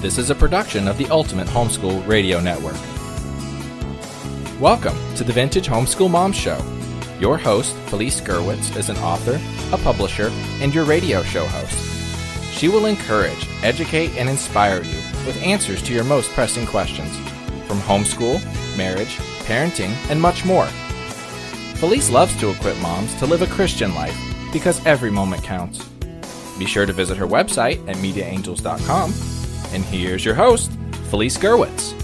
This is a production of the Ultimate Homeschool Radio Network. Welcome to the Vintage Homeschool Moms Show. Your host, Felice Gerwitz, is an author, a publisher, and your radio show host. She will encourage, educate, and inspire you with answers to your most pressing questions from homeschool, marriage, parenting, and much more. Felice loves to equip moms to live a Christian life because every moment counts. Be sure to visit her website at mediaangels.com. And here's your host, Felice Gerwitz.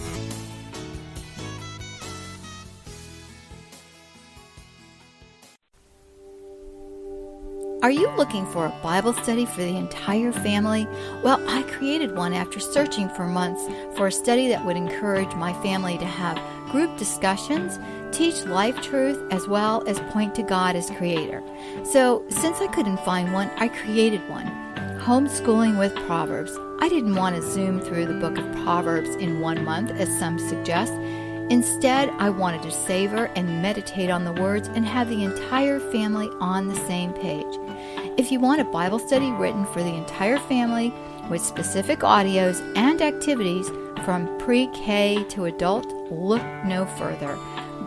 Are you looking for a Bible study for the entire family? Well, I created one after searching for months for a study that would encourage my family to have group discussions, teach life truth, as well as point to God as creator. So, since I couldn't find one, I created one. Homeschooling with Proverbs. I didn't want to zoom through the book of Proverbs in 1 month, as some suggest. Instead, I wanted to savor and meditate on the words and have the entire family on the same page. If you want a Bible study written for the entire family with specific audios and activities from pre-K to adult, look no further.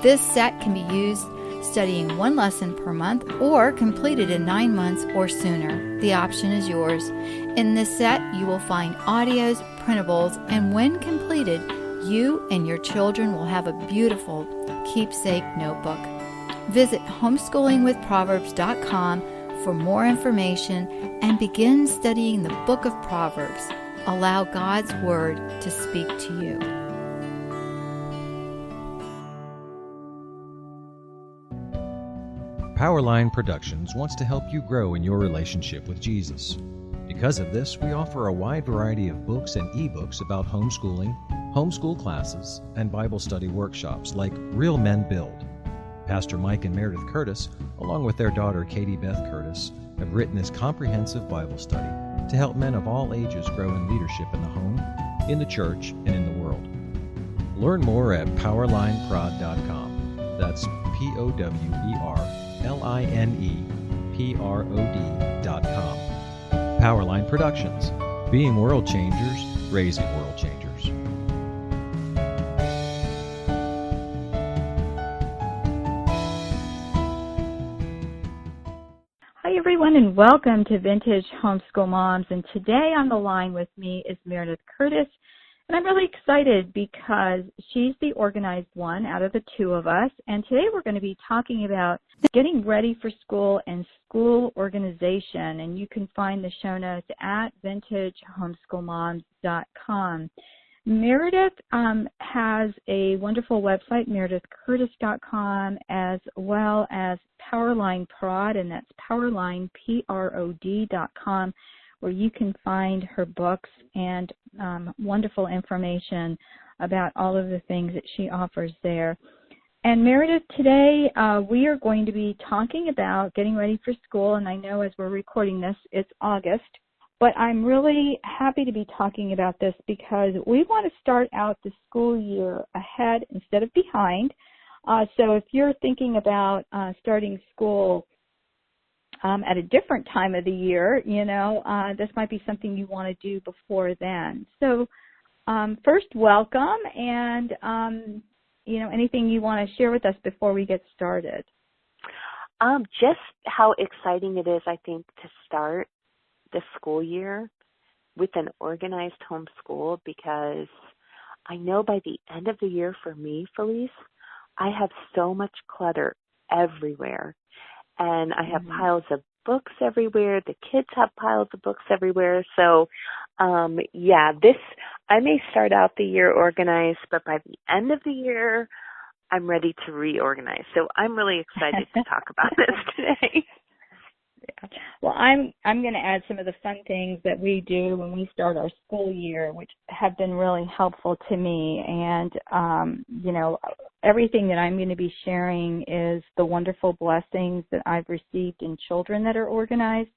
This set can be used studying 1 lesson per month or completed in 9 months or sooner. The option is yours. In this set, you will find audios, printables, and when completed, you and your children will have a beautiful keepsake notebook. Visit homeschoolingwithproverbs.com for more information and begin studying the book of Proverbs. Allow God's Word to speak to you. Powerline Productions wants to help you grow in your relationship with Jesus. Because of this, we offer a wide variety of books and ebooks about homeschooling, homeschool classes, and Bible study workshops like Real Men Build. Pastor Mike and Meredith Curtis, along with their daughter Katie Beth Curtis, have written this comprehensive Bible study to help men of all ages grow in leadership in the home, in the church, and in the world. Learn more at powerlineprod.com. That's POWERLINEPROD.com. Powerline Productions, being world changers, raising world changers. Hi everyone, and welcome to Vintage Homeschool Moms. And today on the line with me is Meredith Curtis, and I'm really excited because she's the organized one out of the two of us. And today we're going to be talking about getting ready for school and school organization. And you can find the show notes at vintagehomeschoolmoms.com. Meredith has a wonderful website, meredithcurtis.com, as well as Powerline Prod, and that's powerlineprod.com, where you can find her books and wonderful information about all of the things that she offers there. And Meredith, today we are going to be talking about getting ready for school, and I know as we're recording this, it's August. But I'm really happy to be talking about this because we want to start out the school year ahead instead of behind. So if you're thinking about starting school at a different time of the year, this might be something you want to do before then. So first, welcome, and anything you want to share with us before we get started? Just how exciting it is, I think, to start the school year with an organized homeschool, because I know by the end of the year for me, Felice, I have so much clutter everywhere, and I have piles of books everywhere. The kids have piles of books everywhere. So, I may start out the year organized, but by the end of the year, I'm ready to reorganize. So I'm really excited to talk about this today. Yeah. Well, I'm going to add some of the fun things that we do when we start our school year, which have been really helpful to me. And, everything that I'm going to be sharing is the wonderful blessings that I've received in children that are organized.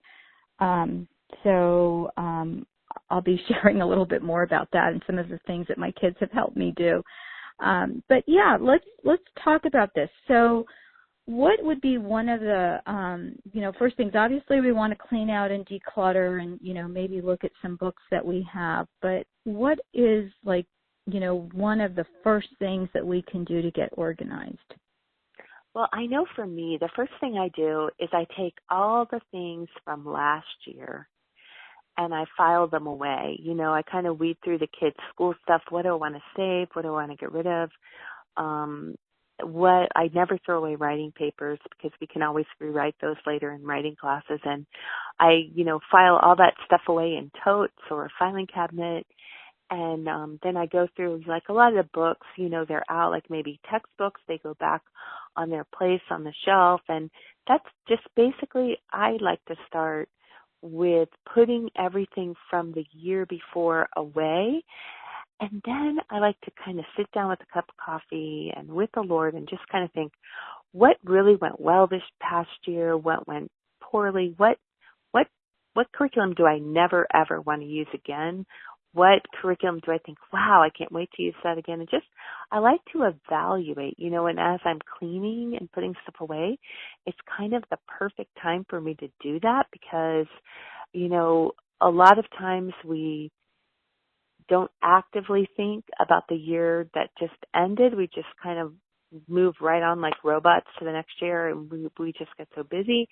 So I'll be sharing a little bit more about that and some of the things that my kids have helped me do. But yeah, let's talk about this. So what would be one of the, first things? Obviously, we want to clean out and declutter and, maybe look at some books that we have. But what is, one of the first things that we can do to get organized? Well, I know for me, the first thing I do is I take all the things from last year and I file them away. I kind of weed through the kids' school stuff. What do I want to save? What do I want to get rid of? I never throw away writing papers because we can always rewrite those later in writing classes. And I, file all that stuff away in totes or a filing cabinet. And then I go through, a lot of the books, they're out, maybe textbooks. They go back on their place on the shelf. And that's just basically, I like to start with putting everything from the year before away. And then I like to kind of sit down with a cup of coffee and with the Lord and just kind of think, what really went well this past year? What went poorly? What curriculum do I never, ever want to use again? What curriculum do I think, wow, I can't wait to use that again? And I like to evaluate, and as I'm cleaning and putting stuff away, it's kind of the perfect time for me to do that because, a lot of times we don't actively think about the year that just ended. We just kind of move right on like robots to the next year, and we just get so busy.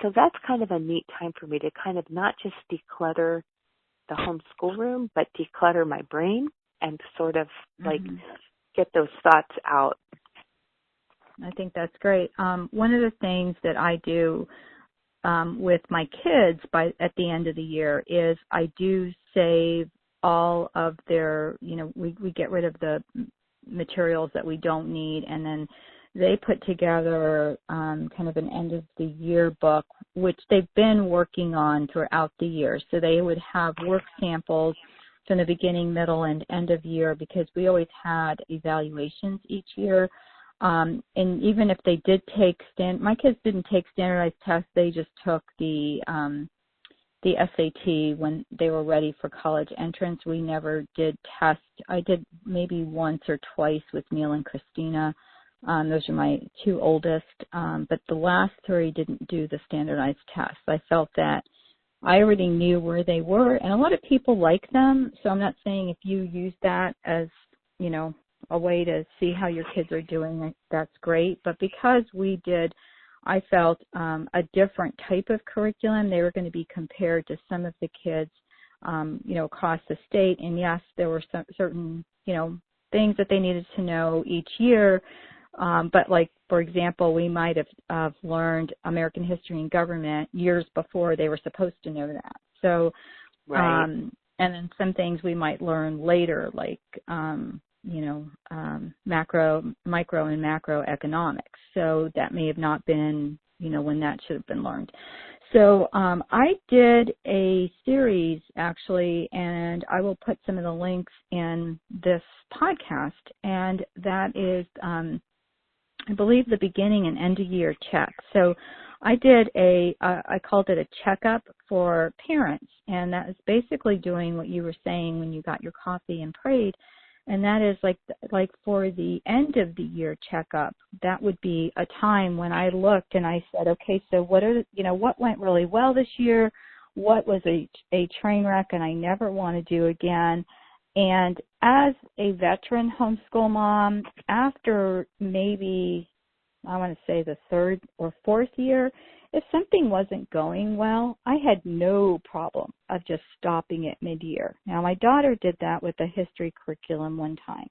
So that's kind of a neat time for me to kind of not just declutter the homeschool room, but declutter my brain and sort of get those thoughts out. I think that's great. One of the things that I do with my kids at the end of the year is I do save all of their, we get rid of the materials that we don't need, and then they put together kind of an end of the year book, which they've been working on throughout the year. So they would have work samples from the beginning, middle, and end of year because we always had evaluations each year. And even if they did take my kids didn't take standardized tests, they just took the SAT when they were ready for college entrance. We never did test. I did maybe once or twice with Neil and Christina. Those are my two oldest, but the last three didn't do the standardized tests. I felt that I already knew where they were, and a lot of people like them, so I'm not saying if you use that as, a way to see how your kids are doing, that's great, but because we did, I felt a different type of curriculum. They were going to be compared to some of the kids, across the state, and yes, there were some certain, things that they needed to know each year. But like, for example, we might have learned American history and government years before they were supposed to know that. So, right. And then some things we might learn later, like, micro and macroeconomics. So that may have not been, when that should have been learned. So I did a series, actually, and I will put some of the links in this podcast, and that is, I believe, the beginning and end of year check. So I did I called it a checkup for parents, and that is basically doing what you were saying when you got your coffee and prayed, and that is like for the end of the year checkup, that would be a time when I looked and I said, okay, so what went really well this year? What was a train wreck and I never want to do again? And as a veteran homeschool mom, after maybe, I want to say the third or fourth year, if something wasn't going well, I had no problem of just stopping it mid-year. Now, my daughter did that with a history curriculum one time.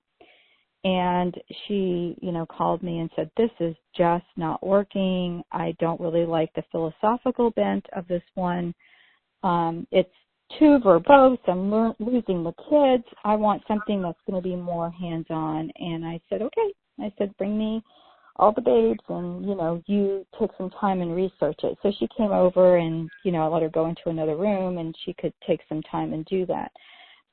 And she, called me and said, this is just not working. I don't really like the philosophical bent of this one. It's too verbose. I'm losing the kids. I want something that's going to be more hands-on. And I said, okay. I said, bring me all the babes and, you take some time and research it. So she came over and, I let her go into another room and she could take some time and do that.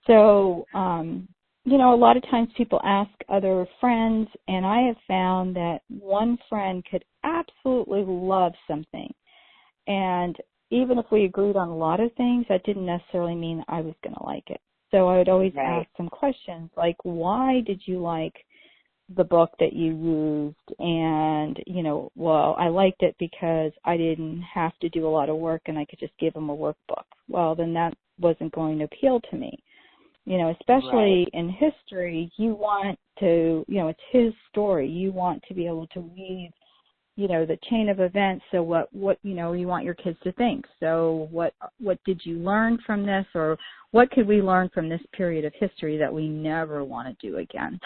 So, a lot of times people ask other friends, and I have found that one friend could absolutely love something. And even if we agreed on a lot of things, that didn't necessarily mean I was going to like it. So I would always ask some questions like, why did you like the book that you used, and, well, I liked it because I didn't have to do a lot of work and I could just give them a workbook. Well, then that wasn't going to appeal to me. Especially in history, you want to, it's his story. You want to be able to weave, the chain of events. So what you want your kids to think. So what did you learn from this, or what could we learn from this period of history that we never want to do again?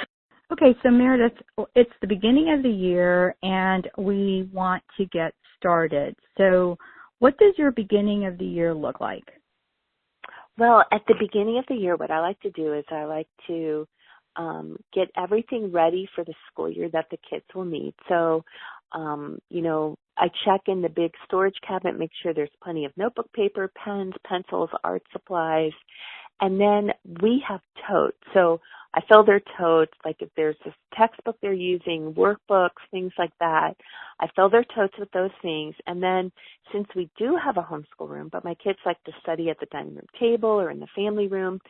Okay, so Meredith, it's the beginning of the year and we want to get started. So what does your beginning of the year look like? Well, at the beginning of the year, what I like to do is I like to get everything ready for the school year that the kids will need. So, I check in the big storage cabinet, make sure there's plenty of notebook paper, pens, pencils, art supplies, and then we have totes. So I fill their totes, like if there's a textbook they're using, workbooks, things like that. I fill their totes with those things. And then since we do have a homeschool room, but my kids like to study at the dining room table or in the family room,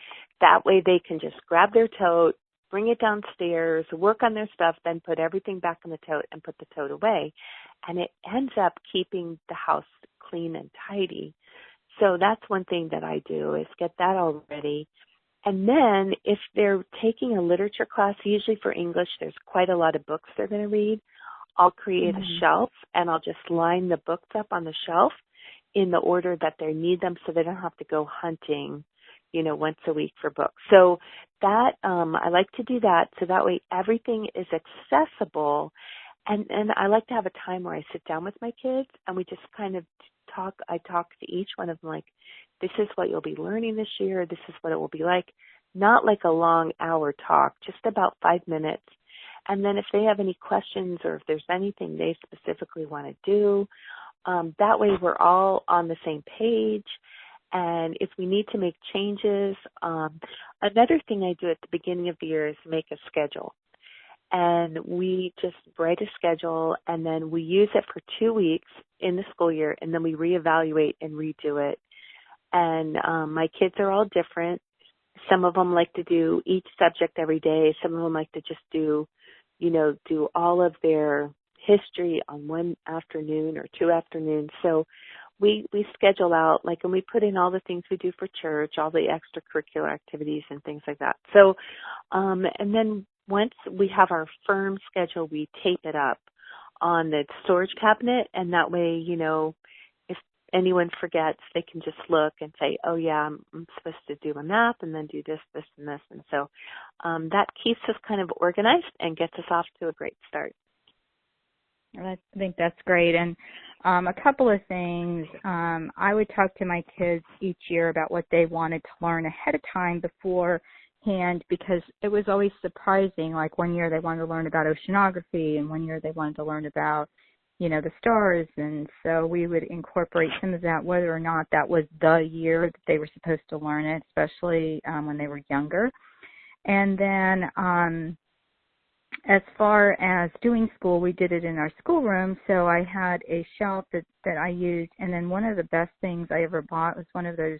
that way they can just grab their tote, bring it downstairs, work on their stuff, then put everything back in the tote and put the tote away. And it ends up keeping the house clean and tidy. So that's one thing that I do is get that all ready. And then if they're taking a literature class, usually for English, there's quite a lot of books they're going to read. I'll create a shelf and I'll just line the books up on the shelf in the order that they need them so they don't have to go hunting, once a week for books. So that, I like to do that so that way everything is accessible. And I like to have a time where I sit down with my kids and we just kind of talk. I talk to each one of them like, this is what you'll be learning this year. This is what it will be like. Not like a long hour talk, just about 5 minutes. And then if they have any questions or if there's anything they specifically want to do, that way we're all on the same page. And if we need to make changes, another thing I do at the beginning of the year is make a schedule. And we just write a schedule and then we use it for 2 weeks in the school year and then we reevaluate and redo it. And my kids are all different. Some of them like to do each subject every day. Some of them like to just do all of their history on one afternoon or 2 afternoons. So we schedule out, and we put in all the things we do for church, all the extracurricular activities and things like that. So, and then once we have our firm schedule, we tape it up on the storage cabinet. And that way, if anyone forgets, they can just look and say, oh yeah, I'm supposed to do a math and then do this, this, and this. And so that keeps us kind of organized and gets us off to a great start. I think that's great. And a couple of things. I would talk to my kids each year about what they wanted to learn ahead of time beforehand, because it was always surprising. Like one year they wanted to learn about oceanography and one year they wanted to learn about, the stars. And so we would incorporate some of that, whether or not that was the year that they were supposed to learn it, especially when they were younger. And then as far as doing school, we did it in our schoolroom. So I had a shelf that I used. And then one of the best things I ever bought was one of those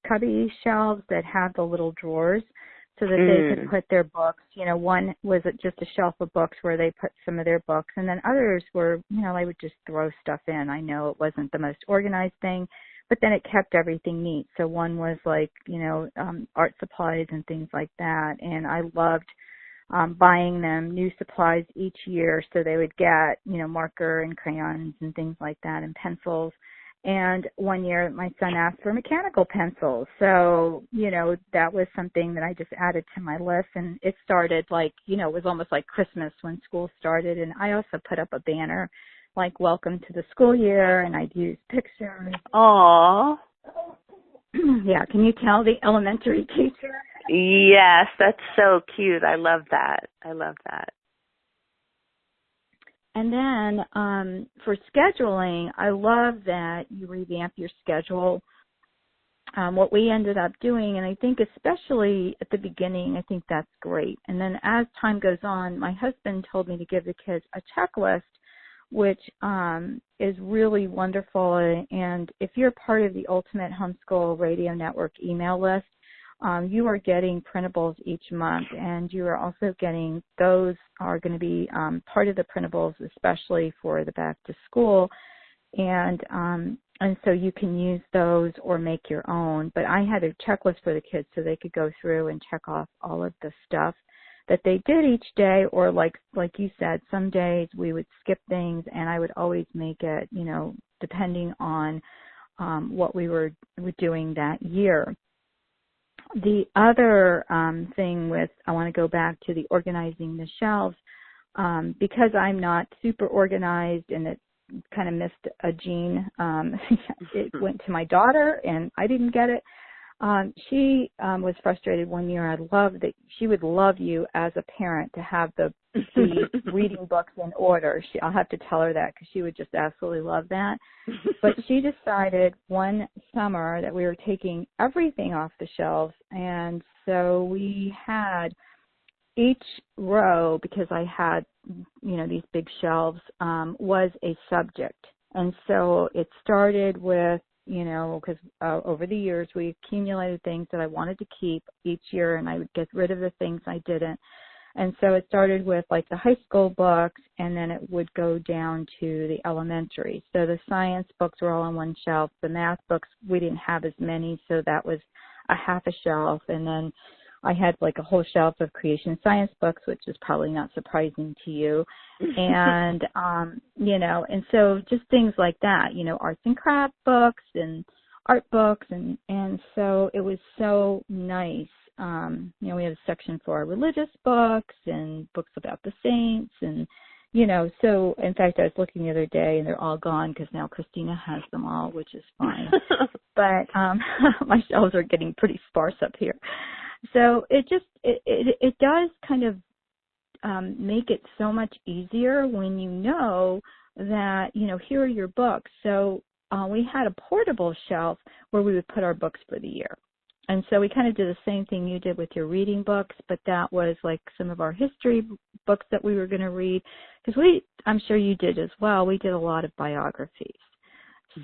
cubby shelves that had the little drawers so that they could put their books. One was just a shelf of books where they put some of their books. And then others were, they would just throw stuff in. I know it wasn't the most organized thing, but then it kept everything neat. So one was art supplies and things like that. And I loved buying them new supplies each year so they would get, marker and crayons and things like that and pencils. And one year my son asked for mechanical pencils. So, that was something that I just added to my list. And it started it was almost like Christmas when school started. And I also put up a banner welcome to the school year, and I'd use pictures. Aww. Yeah, can you tell the elementary teacher? Yes, that's so cute. I love that. And then for scheduling, I love that you revamp your schedule. What we ended up doing, and I think especially at the beginning, I think that's great. And then as time goes on, my husband told me to give the kids a checklist, which is really wonderful. And if you're part of the Ultimate Homeschool Radio Network email list, you are getting printables each month, and you are also getting, those are going to be part of the printables, especially for the back to school. And so you can use those or make your own. But I had a checklist for the kids so they could go through and check off all of the stuff that they did each day, or like you said, some days we would skip things, and I would always make it, depending on what we were doing that year. The other thing I want to go back to the organizing the shelves, because I'm not super organized and it kind of missed a gene. It went to my daughter, and I didn't get it. She was frustrated one year. I love that she would love you as a parent to have the reading books in order. I'll have to tell her that, because she would just absolutely love that. But she decided one summer that we were taking everything off the shelves, and so we had each row, because I had, these big shelves, was a subject. And so it started with, because over the years we accumulated things that I wanted to keep each year, and I would get rid of the things I didn't. And so it started with like the high school books, and then it would go down to the elementary. So the science books were all on one shelf. The math books, we didn't have as many, so that was a half a shelf. And then I had like a whole shelf of creation science books, which is probably not surprising to you. And, and so just things like that, arts and craft books and art books. And so it was so nice. We had a section for our religious books and books about the saints. And, so in fact, I was looking the other day, and they're all gone because now Christina has them all, which is fine. But my shelves are getting pretty sparse up here. So it does kind of make it so much easier when you know that, here are your books. So we had a portable shelf where we would put our books for the year. And so we kind of did the same thing you did with your reading books, but that was like some of our history books that we were going to read. Because I'm sure you did as well, we did a lot of biographies.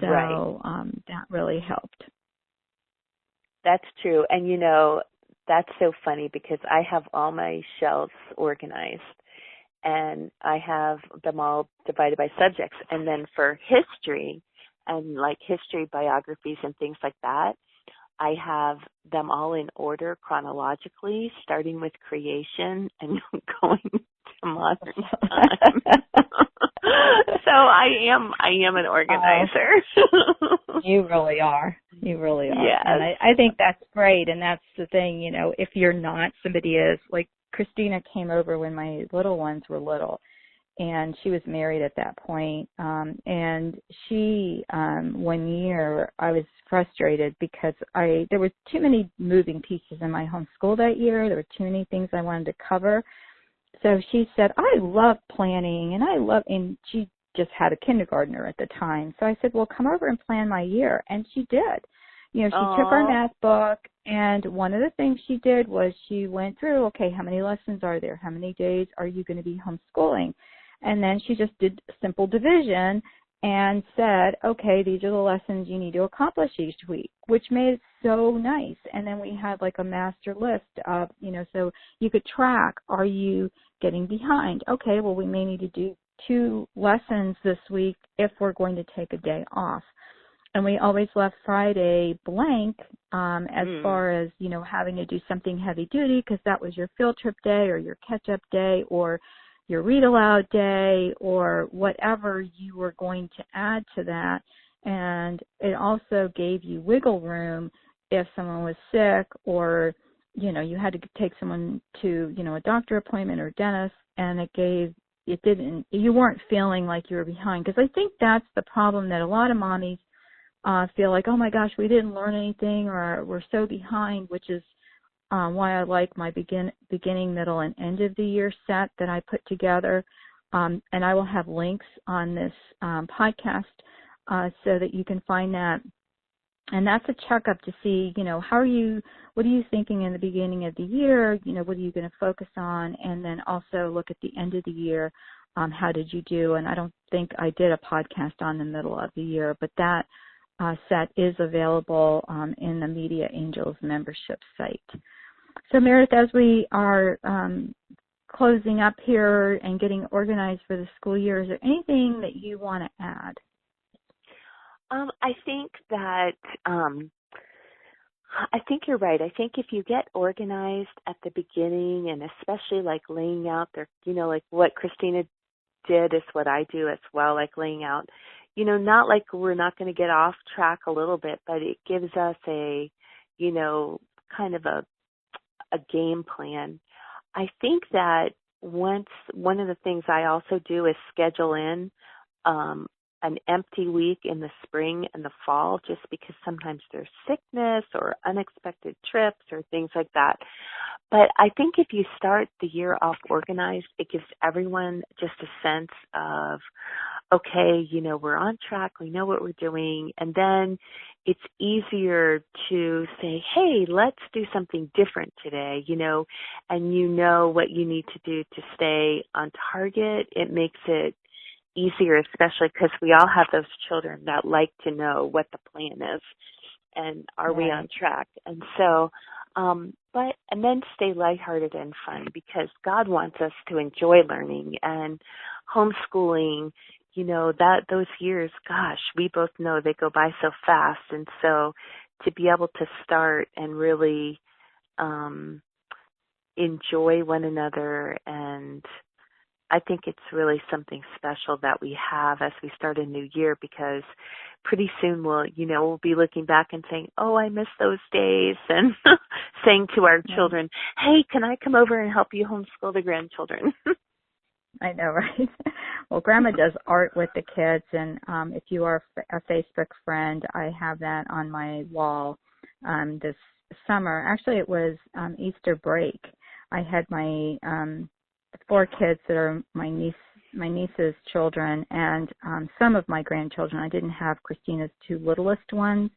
So right. That really helped. That's true. And, that's so funny, because I have all my shelves organized, and I have them all divided by subjects. And then for history and like history biographies and things like that, I have them all in order chronologically, starting with creation and going to modern time. So I am an organizer. You really are. You really are. Yes. And I think that's great. And that's the thing, if you're not, somebody is. Like Christina came over when my little ones were little, and she was married at that point. And she, one year, I was frustrated because there were too many moving pieces in my homeschool that year. There were too many things I wanted to cover. So she said, I love planning, and she just had a kindergartner at the time. So I said, well, come over and plan my year. And she did. She took our math book, and one of the things she did was she went through, okay, how many lessons are there? How many days are you going to be homeschooling? And then she just did simple division and said, okay, these are the lessons you need to accomplish each week, which made it so nice. And then we had like a master list of, so you could track, are you getting behind? Okay, well, we may need to do 2 lessons this week if we're going to take a day off. And we always left Friday blank as far as, having to do something heavy duty, because that was your field trip day or your catch-up day or your read aloud day or whatever you were going to add to that. And it also gave you wiggle room if someone was sick or, you had to take someone to, a doctor appointment or dentist, and you weren't feeling like you were behind. Because I think that's the problem that a lot of mommies feel like, oh my gosh, we didn't learn anything, or we're so behind, which is why I like my beginning, middle, and end of the year set that I put together. And I will have links on this podcast so that you can find that. And that's a checkup to see, what are you thinking in the beginning of the year? What are you going to focus on? And then also look at the end of the year. How did you do? And I don't think I did a podcast on the middle of the year, but that set is available in the Media Angels membership site. So Meredith, as we are closing up here and getting organized for the school year, is there anything that you want to add? I think that I think you're right. I think if you get organized at the beginning, and especially like laying out their, like what Christina did is what I do as well, like laying out, not like we're not going to get off track a little bit, but it gives us a, kind of a game plan. I think that one of the things I also do is schedule in an empty week in the spring and the fall, just because sometimes there's sickness or unexpected trips or things like that. But I think if you start the year off organized, it gives everyone just a sense of, okay, we're on track, we know what we're doing, and then it's easier to say, hey, let's do something different today, and what you need to do to stay on target. It makes it easier, especially because we all have those children that like to know what the plan is and are we on track. And so, and then stay lighthearted and fun, because God wants us to enjoy learning and homeschooling. Those years, gosh, we both know they go by so fast. And so to be able to start and really enjoy one another, and I think it's really something special that we have as we start a new year, because pretty soon we'll be looking back and saying, oh, I miss those days, and saying to our children, hey, can I come over and help you homeschool the grandchildren? I know, right? Well, Grandma does art with the kids, and if you are a Facebook friend, I have that on my wall this summer. Actually, it was Easter break. I had my 4 kids that are my niece's children, and some of my grandchildren. I didn't have Christina's 2 littlest ones.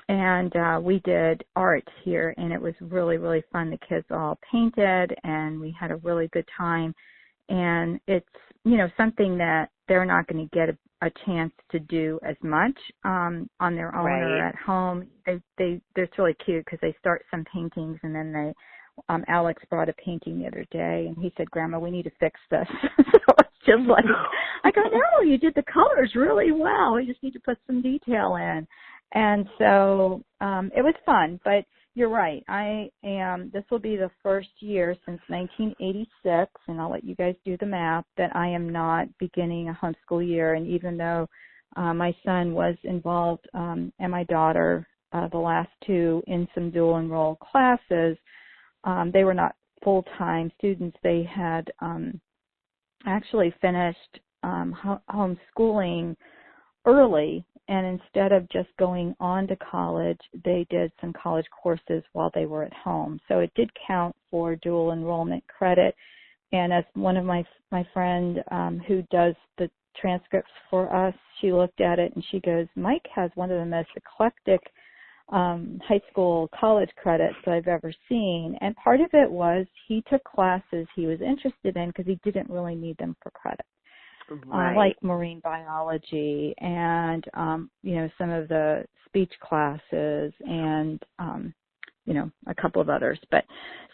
And we did art here, and it was really, really fun. The kids all painted, and we had a really good time. And it's, something that they're not going to get a chance to do as much on their own or at home. It's really cute because they start some paintings, and then Alex brought a painting the other day, and he said, Grandma, we need to fix this. So it's just like, I go, no, you did the colors really well. We just need to put some detail in. And so it was fun, but you're right. This will be the first year since 1986, and I'll let you guys do the math, that I am not beginning a homeschool year. And even though my son was involved and my daughter, the last 2, in some dual enroll classes, they were not full-time students. They had actually finished homeschooling early, and instead of just going on to college, they did some college courses while they were at home. So it did count for dual enrollment credit. And as one of my friend who does the transcripts for us, she looked at it and she goes, Mike has one of the most eclectic high school college credits I've ever seen. And part of it was he took classes he was interested in because he didn't really need them for credit. Like marine biology and, some of the speech classes and, a couple of others. But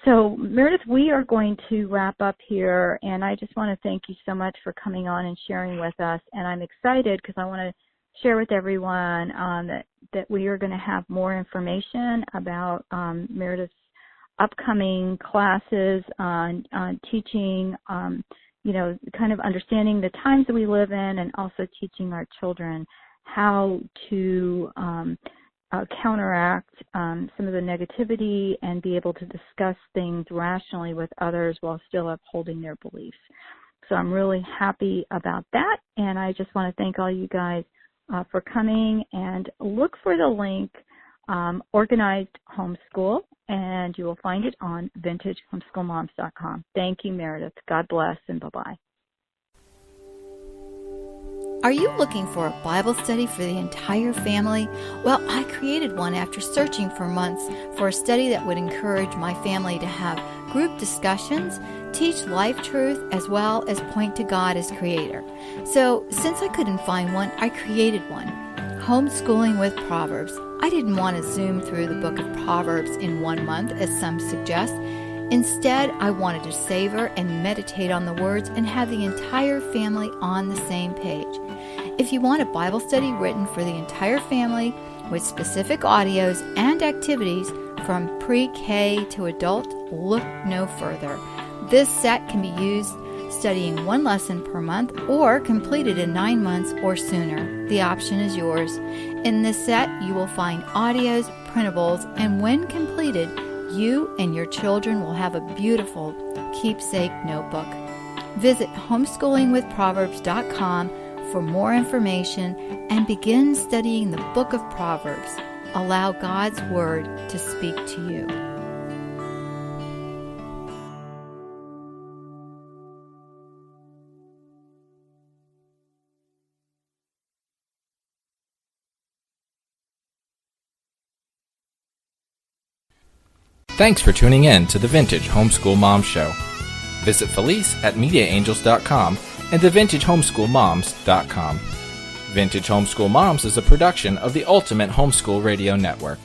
so, Meredith, we are going to wrap up here, and I just want to thank you so much for coming on and sharing with us. And I'm excited because I want to share with everyone that we are going to have more information about Meredith's upcoming classes on teaching, kind of understanding the times that we live in, and also teaching our children how to counteract some of the negativity and be able to discuss things rationally with others while still upholding their beliefs. So I'm really happy about that, and I just want to thank all you guys for coming, and look for the link, Organized Homeschool, and you will find it on vintagehomeschoolmoms.com. Thank you, Meredith. God bless, and bye-bye. Are you looking for a Bible study for the entire family? Well, I created one after searching for months for a study that would encourage my family to have group discussions, teach life truth, as well as point to God as creator. So, since I couldn't find one, I created one. Homeschooling with Proverbs. I didn't want to zoom through the book of Proverbs in 1 month, as some suggest. Instead, I wanted to savor and meditate on the words and have the entire family on the same page. If you want a Bible study written for the entire family with specific audios and activities from pre-K to adult, look no further. This set can be used studying 1 lesson per month or completed in 9 months or sooner. The option is yours. In this set, you will find audios, printables, and when completed, you and your children will have a beautiful keepsake notebook. Visit homeschoolingwithproverbs.com for more information and begin studying the book of Proverbs. Allow God's Word to speak to you. Thanks for tuning in to the Vintage Homeschool Mom Show. Visit Felice at MediaAngels.com and TheVintageHomeschoolMoms.com. Vintage Homeschool Moms is a production of the Ultimate Homeschool Radio Network.